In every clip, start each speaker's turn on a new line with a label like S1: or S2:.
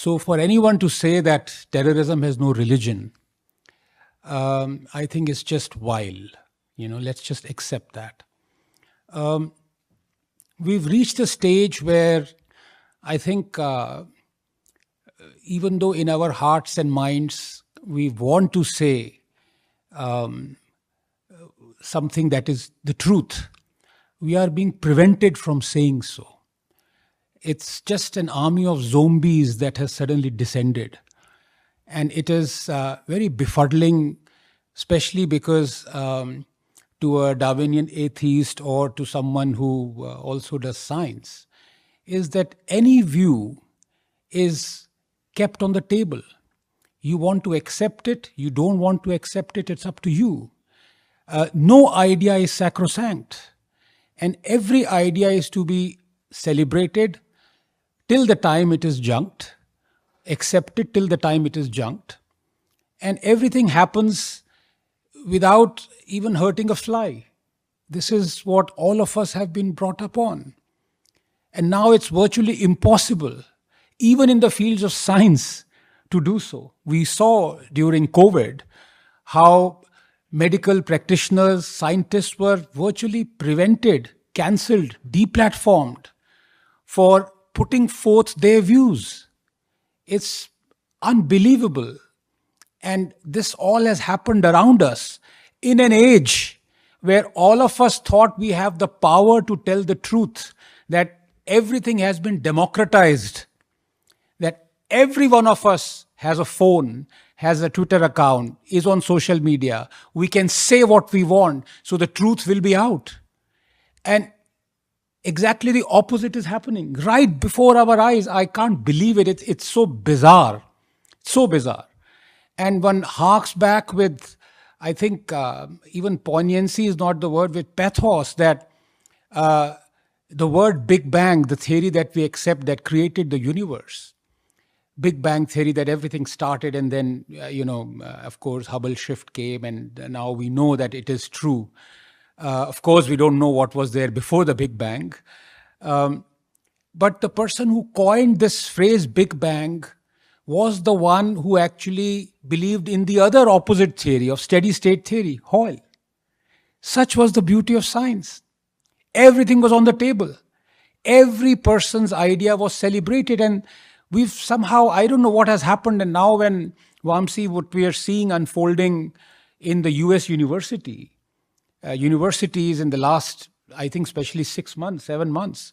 S1: So for anyone to say that terrorism has no religion, I think it's just vile. Let's just accept that. We've reached a stage where I think, even though in our hearts and minds we want to say something that is the truth, we are being prevented from saying so. It's just an army of zombies that has suddenly descended. And it is very befuddling, especially because to a Darwinian atheist or to someone who also does science, is that any view is kept on the table. You want to accept it, you don't want to accept it, it's up to you. No idea is sacrosanct. And every idea is to be celebrated till the time it is junked, accepted till the time it is junked. And everything happens without even hurting a fly. This is what all of us have been brought up on. And now it's virtually impossible, even in the fields of science, to do so. We saw during COVID how medical practitioners, scientists were virtually prevented, cancelled, deplatformed for putting forth their views. It's unbelievable. And this all has happened around us in an age where all of us thought we have the power to tell the truth, that everything has been democratized, that every one of us has a phone, has a Twitter account, is on social media. We can say what we want, so the truth will be out. And exactly the opposite is happening right before our eyes. I can't believe it. It's so bizarre. So bizarre. And one harks back with, I think, even poignancy is not the word, with pathos, that the word Big Bang, the theory that we accept that created the universe, Big Bang theory, that everything started and then, of course, Hubble shift came and now we know that it is true. Of course, we don't know what was there before the Big Bang. But the person who coined this phrase Big Bang was the one who actually believed in the other opposite theory of steady state theory, Hoyle. Such was the beauty of science. Everything was on the table. Every person's idea was celebrated, and we've somehow, I don't know what has happened. And now when Vamsi, what we are seeing unfolding in the US universities in the last, I think, especially 6 months, 7 months,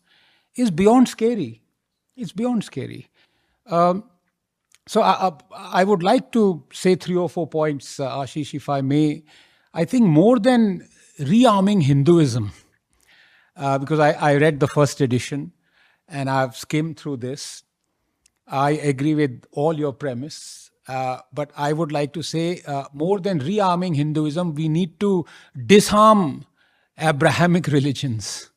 S1: is beyond scary. It's beyond scary. So I would like to say 3 or 4 points, Ashish, if I may. I think more than rearming Hinduism, because I read the first edition and I've skimmed through this. I agree with all your premise, but I would like to say more than rearming Hinduism, we need to disarm Abrahamic religions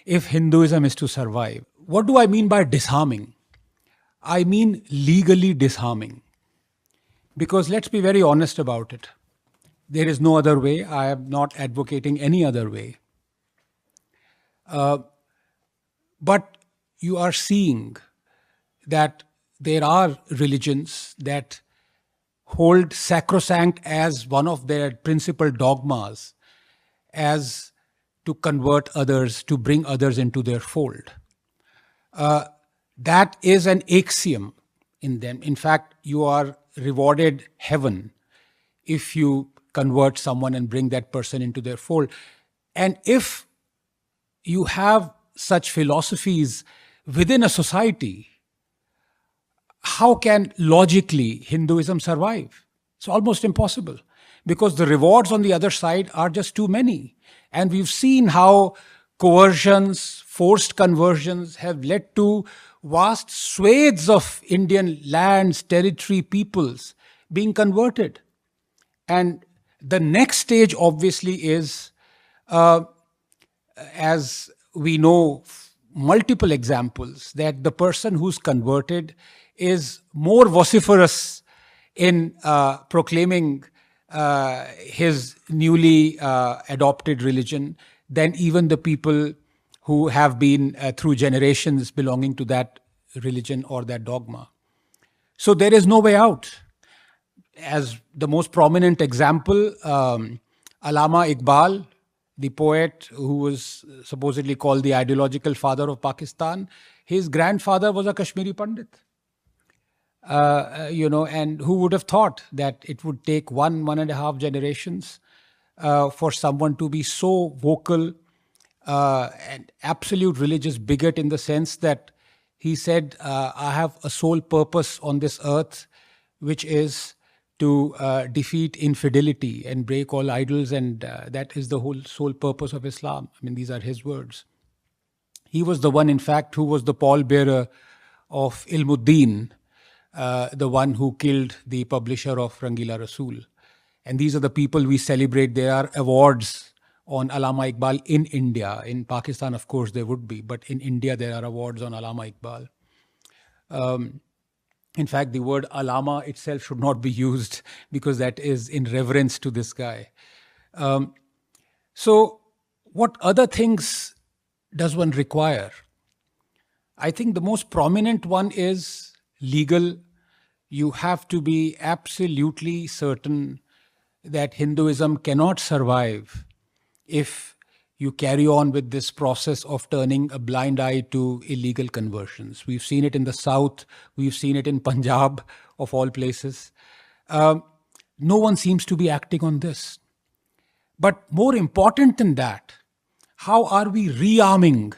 S1: if Hinduism is to survive. What do I mean by disarming? I mean legally disarming. Because let's be very honest about it. There is no other way. I am not advocating any other way. But you are seeing that there are religions that hold sacrosanct as one of their principal dogmas as to convert others, to bring others into their fold. That is an axiom in them. In fact, you are rewarded heaven if you convert someone and bring that person into their fold. And if you have such philosophies within a society, how can logically Hinduism survive? It's almost impossible, because the rewards on the other side are just too many. And we've seen how coercions, forced conversions have led to vast swathes of Indian lands, territory, peoples being converted. And the next stage obviously is, as we know, multiple examples, that the person who's converted is more vociferous in proclaiming his newly adopted religion than even the people who have been through generations belonging to that religion or that dogma. So there is no way out. As the most prominent example, Allama Iqbal, the poet who was supposedly called the ideological father of Pakistan, his grandfather was a Kashmiri Pandit. And who would have thought that it would take 1.5 generations for someone to be so vocal, and absolute religious bigot, in the sense that he said, I have a sole purpose on this earth, which is to defeat infidelity and break all idols, and that is the whole sole purpose of Islam. I mean, these are his words. He was the one, in fact, who was the pallbearer of Ilmuddin, the one who killed the publisher of Rangila Rasool. And these are the people we celebrate. There are awards on Allama Iqbal in India. In Pakistan, of course, there would be, but in India, there are awards on Allama Iqbal. In fact, the word Allama itself should not be used, because that is in reverence to this guy. So, what other things does one require? I think the most prominent one is legal. You have to be absolutely certain that Hinduism cannot survive if you carry on with this process of turning a blind eye to illegal conversions. We've seen it in the South. We've seen it in Punjab, of all places. No one seems to be acting on this. But more important than that, how are we rearming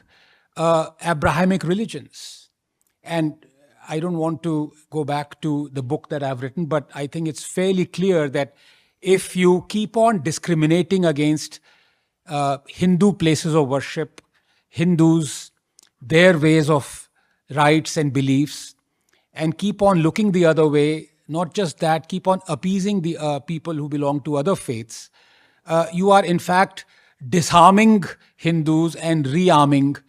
S1: Abrahamic religions? And I don't want to go back to the book that I've written, but I think it's fairly clear that if you keep on discriminating against Hindu places of worship, Hindus, their ways of rites and beliefs, and keep on looking the other way, not just that, keep on appeasing the people who belong to other faiths, you are in fact disarming Hindus and rearming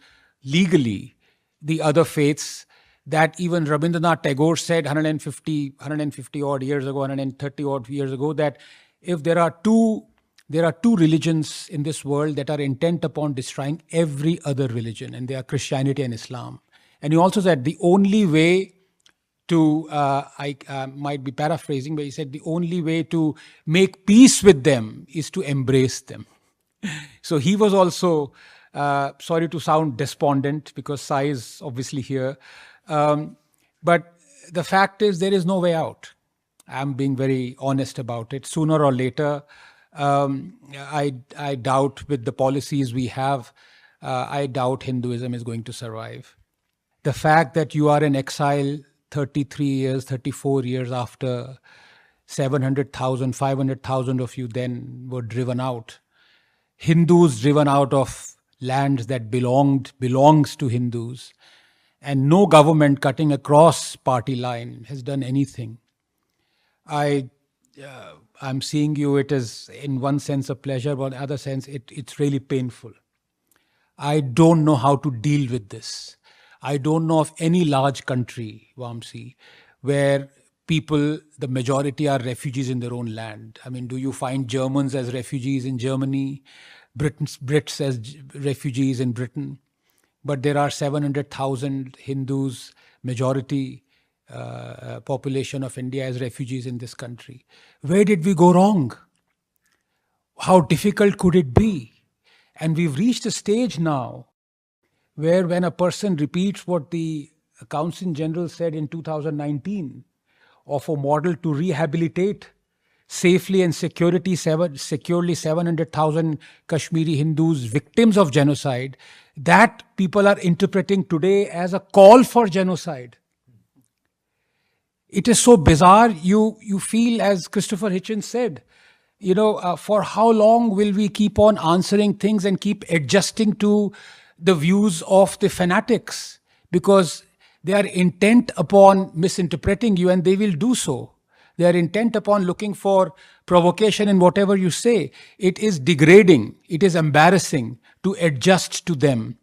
S1: legally the other faiths that even Rabindranath Tagore said 150 odd years ago, 130 odd years ago, that if there are two religions in this world that are intent upon destroying every other religion, and they are Christianity and Islam. And he also said the only way to, I might be paraphrasing, but he said the only way to make peace with them is to embrace them. So he was also, sorry to sound despondent, because Sai is obviously here. But the fact is, there is no way out. I'm being very honest about it. Sooner or later, I doubt, with the policies we have, I doubt Hinduism is going to survive. The fact that you are in exile 33 years, 34 years after 700,000, 500,000 of you then were driven out. Hindus driven out of lands that belongs to Hindus. And no government cutting across party line has done anything. I'm seeing you, it is in one sense a pleasure, but in other sense it's really painful. I don't know how to deal with this. I don't know of any large country, Vamsi, where people, the majority are refugees in their own land. I mean, do you find Germans as refugees in Germany, Brits as refugees in Britain? But there are 700,000 Hindus, majority population of India, as refugees in this country. Where did we go wrong? How difficult could it be? And we've reached a stage now where when a person repeats what the Council General said in 2019 of a model to rehabilitate safely and securely 700,000 Kashmiri Hindus victims of genocide, that people are interpreting today as a call for genocide. It is so bizarre. You feel, as Christopher Hitchens said, for how long will we keep on answering things and keep adjusting to the views of the fanatics? Because they are intent upon misinterpreting you, and they will do so. They are intent upon looking for provocation in whatever you say. It is degrading. It is embarrassing to adjust to them.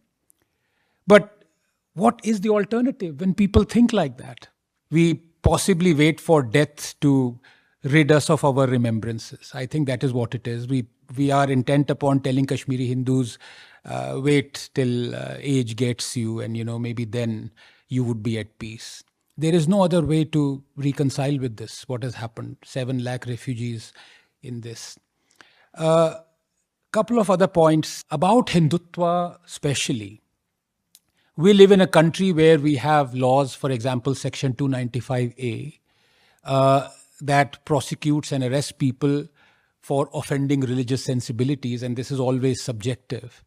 S1: But what is the alternative when people think like that? We possibly wait for death to rid us of our remembrances. I think that is what it is. We are intent upon telling Kashmiri Hindus, wait till age gets you, and maybe then you would be at peace. There is no other way to reconcile with this, what has happened. 7 lakh refugees in this. Couple of other points about Hindutva, especially. We live in a country where we have laws, for example, Section 295A, that prosecutes and arrests people for offending religious sensibilities, and this is always subjective.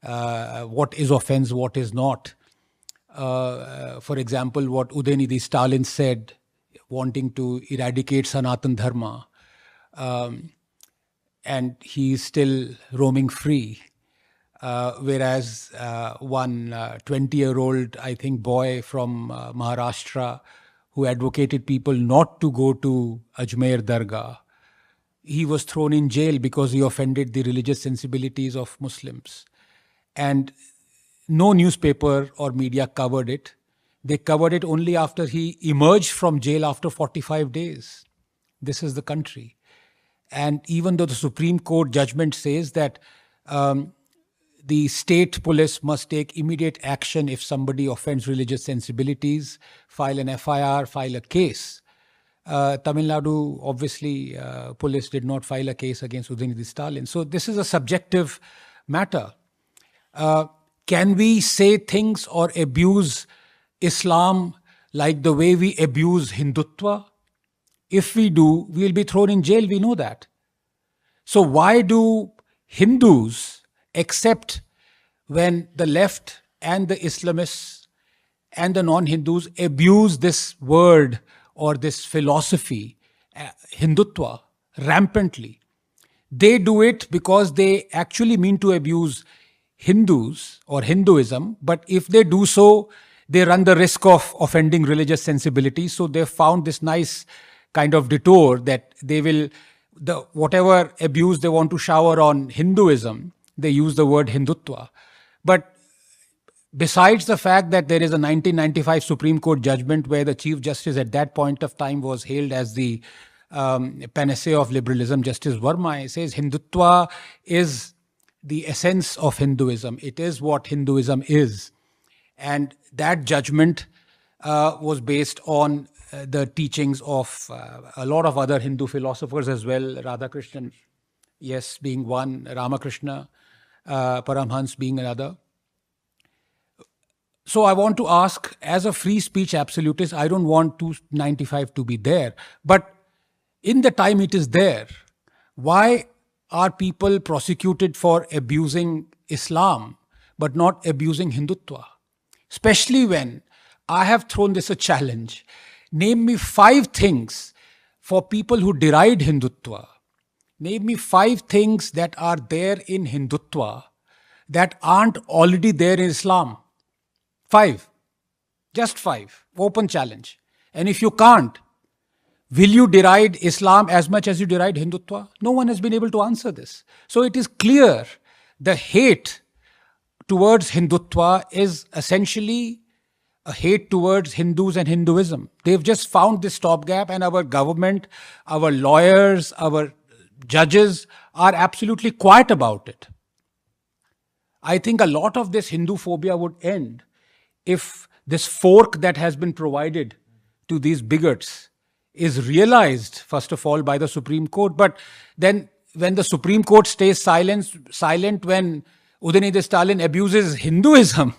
S1: What is offense, what is not. For example, what Udayanidhi Stalin said, wanting to eradicate Sanatan Dharma, and he is still roaming free. Whereas one 20-year-old, I think, boy from Maharashtra who advocated people not to go to Ajmer Dargah, he was thrown in jail because he offended the religious sensibilities of Muslims. And no newspaper or media covered it. They covered it only after he emerged from jail after 45 days. This is the country. And even though the Supreme Court judgment says that the state police must take immediate action if somebody offends religious sensibilities, file an FIR, file a case. Tamil Nadu, obviously, police did not file a case against Udayanidhi Stalin. So this is a subjective matter. Can we say things or abuse Islam like the way we abuse Hindutva? If we do, we'll be thrown in jail. We know that. So why do Hindus accept when the left and the Islamists and the non-Hindus abuse this word or this philosophy, Hindutva, rampantly? They do it because they actually mean to abuse Hindus or Hinduism, but if they do so, they run the risk of offending religious sensibilities. So they've found this nice kind of detour that they will, whatever abuse they want to shower on Hinduism, they use the word Hindutva. But besides the fact that there is a 1995 Supreme Court judgment where the Chief Justice at that point of time was hailed as the panacea of liberalism, Justice Verma says Hindutva is the essence of Hinduism. It is what Hinduism is. And that judgment was based on the teachings of a lot of other Hindu philosophers as well, Radhakrishnan, yes, being one, Ramakrishna, Paramhans being another. So I want to ask, as a free speech absolutist, I don't want 295 to be there. But in the time it is there, why are people prosecuted for abusing Islam but not abusing Hindutva? Especially when I have thrown this a challenge. Name me 5 things for people who deride Hindutva. Name me 5 things that are there in Hindutva that aren't already there in Islam. 5. Just 5. Open challenge. And if you can't, will you deride Islam as much as you deride Hindutva? No one has been able to answer this. So it is clear the hate towards Hindutva is essentially a hate towards Hindus and Hinduism. They've just found this stopgap, and our government, our lawyers, our judges are absolutely quiet about it. I think a lot of this Hindu phobia would end if this fork that has been provided to these bigots is realized, first of all, by the Supreme Court. But then when the Supreme Court stays silent when Udayanidhi Stalin abuses Hinduism,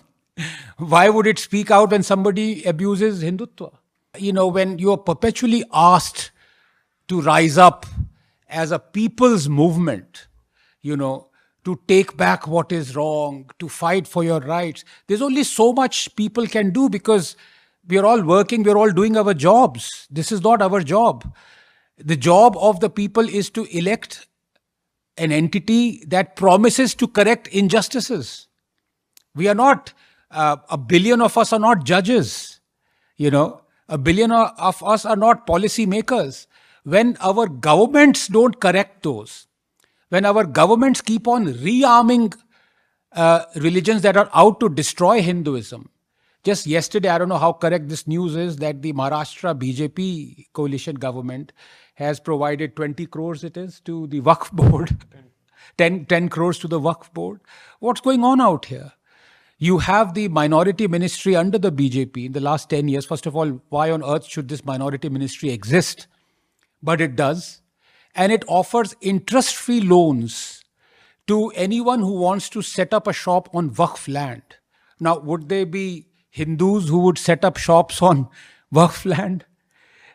S1: why would it speak out when somebody abuses Hindutva? You know, when you are perpetually asked to rise up as a people's movement, you know, to take back what is wrong, to fight for your rights, there's only so much people can do because we are all working, we are all doing our jobs. This is not our job. The job of the people is to elect an entity that promises to correct injustices. We are not, a billion of us are not judges, you know, a billion of us are not policy makers. When our governments don't correct those, when our governments keep on rearming religions that are out to destroy Hinduism. Just yesterday, I don't know how correct this news is, that the Maharashtra BJP coalition government has provided 20 crores it is to the Waqf board, 10 crores to the Waqf board. What's going on out here? You have the minority ministry under the BJP in the last 10 years. First of all, why on earth should this minority ministry exist? But it does. And it offers interest free loans to anyone who wants to set up a shop on Waqf land. Now, would they be Hindus who would set up shops on Waqf land?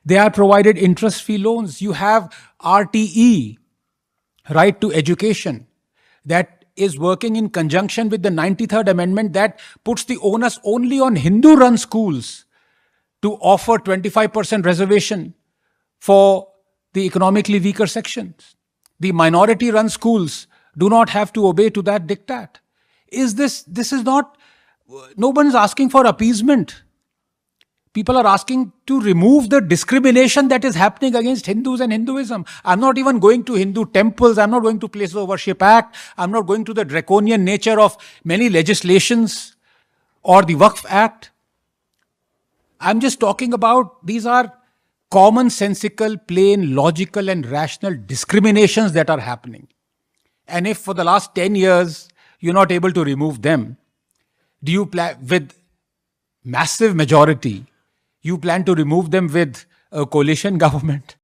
S1: They are provided interest free loans. You have RTE, right to education, that is working in conjunction with the 93rd Amendment that puts the onus only on Hindu run schools to offer 25% reservation for the economically weaker sections. The minority run schools do not have to obey to that diktat. This is not, no one is asking for appeasement. People are asking to remove the discrimination that is happening against Hindus and Hinduism. I'm not even going to Hindu temples. I'm not going to Places of Worship Act. I'm not going to the draconian nature of many legislations or the Waqf Act. I'm just talking about these are commonsensical, plain, logical, and rational discriminations that are happening. And if for the last 10 years you're not able to remove them, do you plan with massive majority? You plan to remove them with a coalition government?